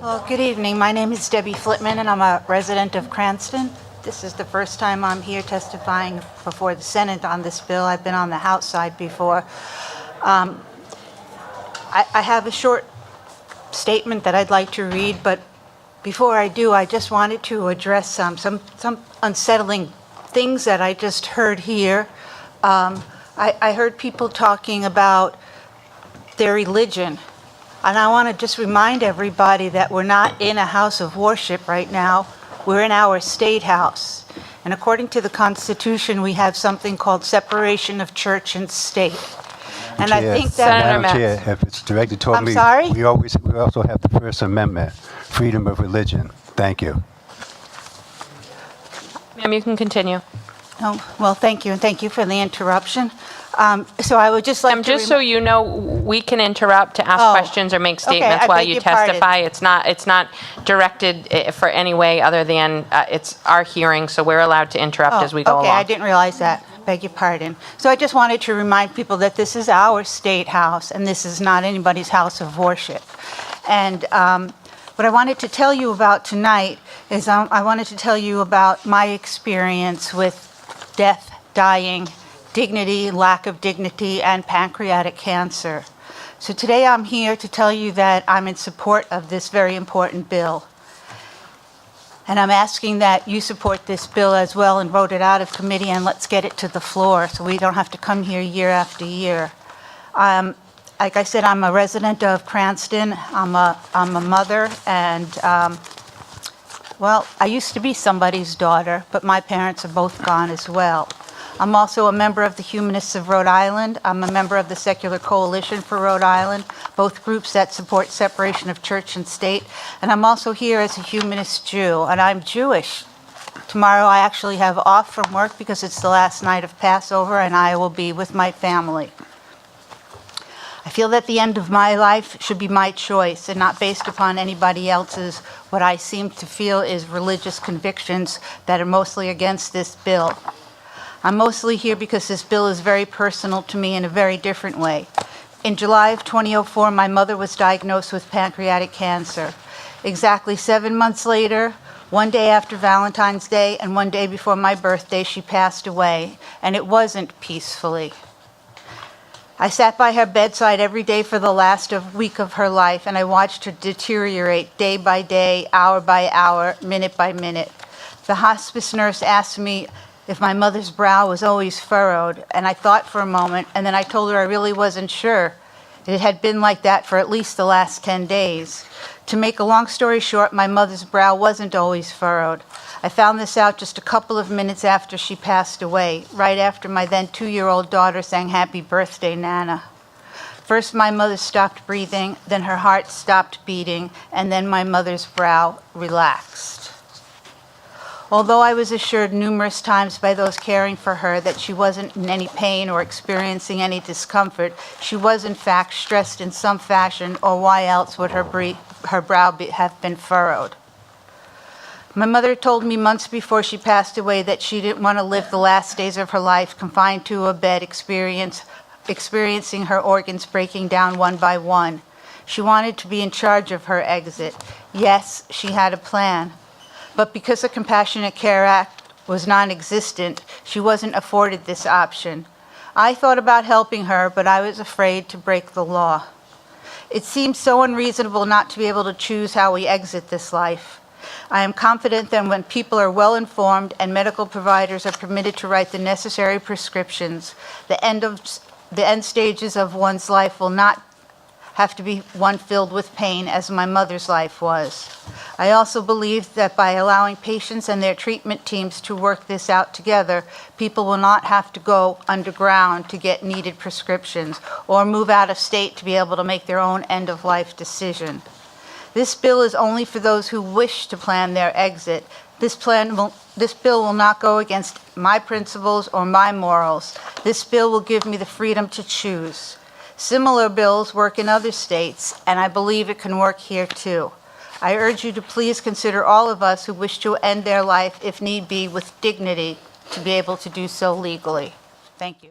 Well, good evening. My name is Debbie Footman, and I'm a resident of Cranston. This is the first time I'm here testifying before the Senate on this bill. I've been on the House side before. I have a short statement that I'd like to read, but before I do, I just wanted to address some unsettling things that I just heard here. I heard people talking about their religion. And I want to just remind everybody that we're not in a house of worship right now. We're in our Statehouse. And according to the Constitution, we have something called separation of church and state. And I think that... Madam Chair, if it's directed toward me, I'm sorry? we also have the First Amendment, freedom of religion. Thank you. Ma'am, you can continue. Oh, well, thank you, and thank you for the interruption. So I would just like to... Just so you know, we can interrupt to ask questions or make statements while you testify. It's not directed for any way other than it's our hearing, so we're allowed to interrupt as we go along. Okay, I didn't realize that. Beg your pardon. So I just wanted to remind people that this is our State House, and this is not anybody's house of worship. And what I wanted to tell you about tonight is I wanted to tell you about my experience with death, dying, dignity, lack of dignity, and pancreatic cancer. So today I'm here to tell you that I'm in support of this very important bill. And I'm asking that you support this bill as well and vote it out of committee, and let's get it to the floor so we don't have to come here year after year. Like I said, I'm a resident of Cranston. I'm a mother, and well, I used to be somebody's daughter, but my parents are both gone as well. I'm also a member of the Humanists of Rhode Island. I'm a member of the Secular Coalition for Rhode Island, both groups that support separation of church and state. And I'm also here as a humanist Jew, and I'm Jewish. Tomorrow I actually have off from work because it's the last night of Passover, and I will be with my family. I feel that the end of my life should be my choice and not based upon anybody else's, what I seem to feel is religious convictions that are mostly against this bill. I'm mostly here because this bill is very personal to me in a very different way. In July of 2004, my mother was diagnosed with pancreatic cancer. Exactly 7 months later, one day after Valentine's Day and one day before my birthday, she passed away, and it wasn't peacefully. I sat by her bedside every day for the last week of her life, and I watched her deteriorate day by day, hour by hour, minute by minute. The hospice nurse asked me if my mother's brow was always furrowed, and I thought for a moment, and then I told her I really wasn't sure. It had been like that for at least the last 10 days. To make a long story short, my mother's brow wasn't always furrowed. I found this out just a couple of minutes after she passed away, right after my then 2-year-old daughter sang "Happy Birthday, Nana." First, my mother stopped breathing, then her heart stopped beating, and then my mother's brow relaxed. Although I was assured numerous times by those caring for her that she wasn't in any pain or experiencing any discomfort, she was in fact stressed in some fashion, or why else would her brow have been furrowed? My mother told me months before she passed away that she didn't want to live the last days of her life confined to a bed, experiencing her organs breaking down one by one. She wanted to be in charge of her exit. Yes, she had a plan. But because the Compassionate Care Act was non-existent, she wasn't afforded this option. I thought about helping her, but I was afraid to break the law. It seems so unreasonable not to be able to choose how we exit this life. I am confident that when people are well informed and medical providers are permitted to write the necessary prescriptions, the end stages of one's life will not have to be one filled with pain as my mother's life was. I also believe that by allowing patients and their treatment teams to work this out together, people will not have to go underground to get needed prescriptions or move out of state to be able to make their own end-of-life decision. This bill is only for those who wish to plan their exit. This bill will not go against my principles or my morals. This bill will give me the freedom to choose. Similar bills work in other states, and I believe it can work here too. I urge you to please consider all of us who wish to end their life, if need be, with dignity, to be able to do so legally. Thank you.